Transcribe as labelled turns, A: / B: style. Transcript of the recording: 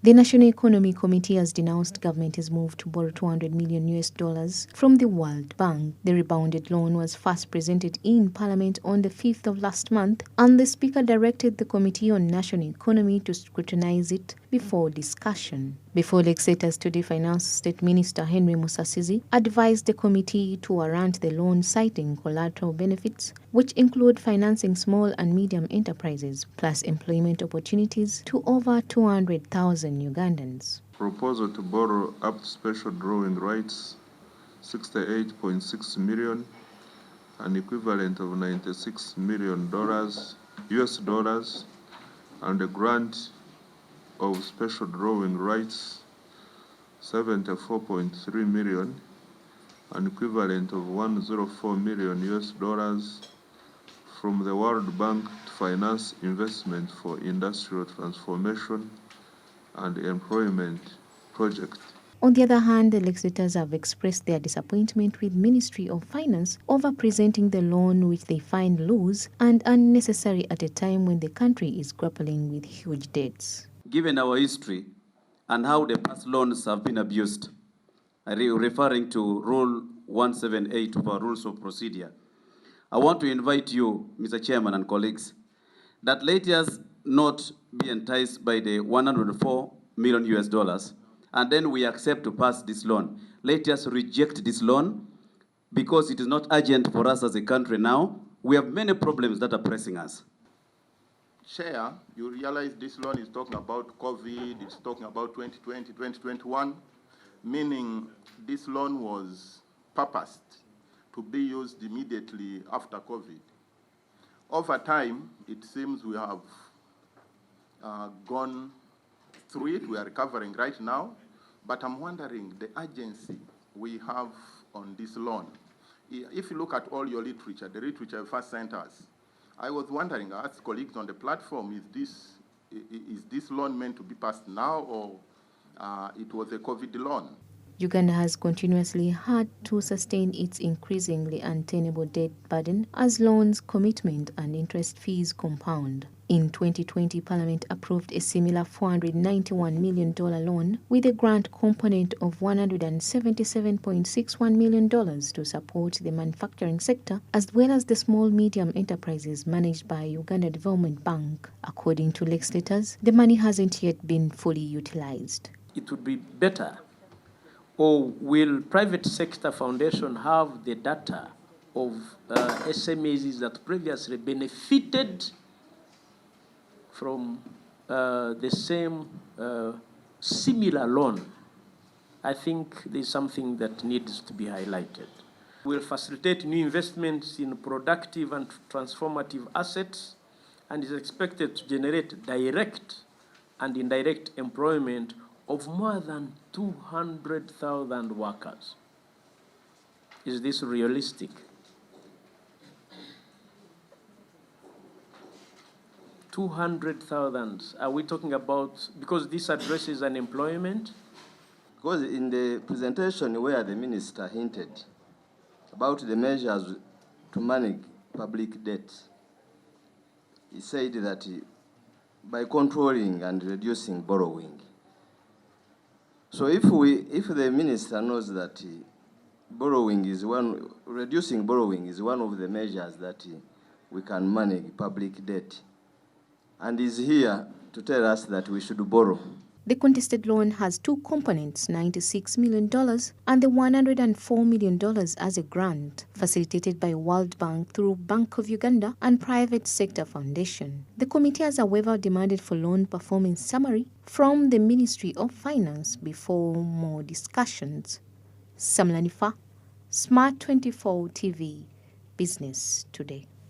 A: The National Economy Committee has denounced government's move to borrow $200 million from the World Bank. The rebounded loan was first presented in Parliament on the 5th of last month, and the Speaker directed the Committee on National Economy to scrutinize it before discussion. Before legislators today, Finance State Minister Henry Musasizi advised the committee to warrant the loan, citing collateral benefits, which include financing small and medium enterprises, plus employment opportunities to over 200,000 Ugandans.
B: Proposal to borrow up to special drawing rights, $68.6 million, an equivalent of $96 million US dollars, and a grant of special drawing rights, $74.3 million, an equivalent of $104 million US dollars from the World Bank to finance investment for industrial transformation and employment projects.
A: On the other hand, the legislators have expressed their disappointment with Ministry of Finance over presenting the loan, which they find loose and unnecessary at a time when the country is grappling with huge debts.
C: Given our history and how the past loans have been abused, referring to Rule 178 of our Rules of Procedure, I want to invite you, Mr. Chairman and colleagues, that let us not be enticed by the $104 million US dollars, and then we accept to pass this loan. Let us reject this loan because it is not urgent for us as a country now. We have many problems that are pressing us.
D: Chair, you realize this loan is talking about COVID, it's talking about 2020, 2021, meaning this loan was purposed to be used immediately after COVID. Over time, it seems we have gone through it. We are recovering right now, but I'm wondering the urgency we have on this loan. If you look at all your literature, the literature you first sent us, I was wondering, I asked colleagues on the platform, is this loan meant to be passed now, or it was a COVID loan?
A: Uganda has continuously had to sustain its increasingly untenable debt burden as loans, commitment, and interest fees compound. In 2020, Parliament approved a similar $491 million loan with a grant component of $177.61 million to support the manufacturing sector as well as the small-medium enterprises managed by Uganda Development Bank. According to legislators, the money hasn't yet been fully utilized.
E: It would be better, or will private sector foundation have the data of SMEs that previously benefited from the same similar loan? I think there's something that needs to be highlighted. We'll facilitate new investments in productive and transformative assets, and is expected to generate direct and indirect employment of more than 200,000 workers. Is this realistic? 200,000. Are we talking about, because this addresses unemployment?
F: Because in the presentation where the minister hinted about the measures to manage public debt, he said that by controlling and reducing borrowing. So if the minister knows that reducing borrowing is one of the measures that we can manage public debt, and is here to tell us that we should borrow.
A: The contested loan has two components, $96 million and the $104 million as a grant, facilitated by World Bank through Bank of Uganda and Private Sector Foundation. The committee has, however, demanded for loan performance summary from the Ministry of Finance before more discussions. Samlanifa, Smart 24 TV, Business Today.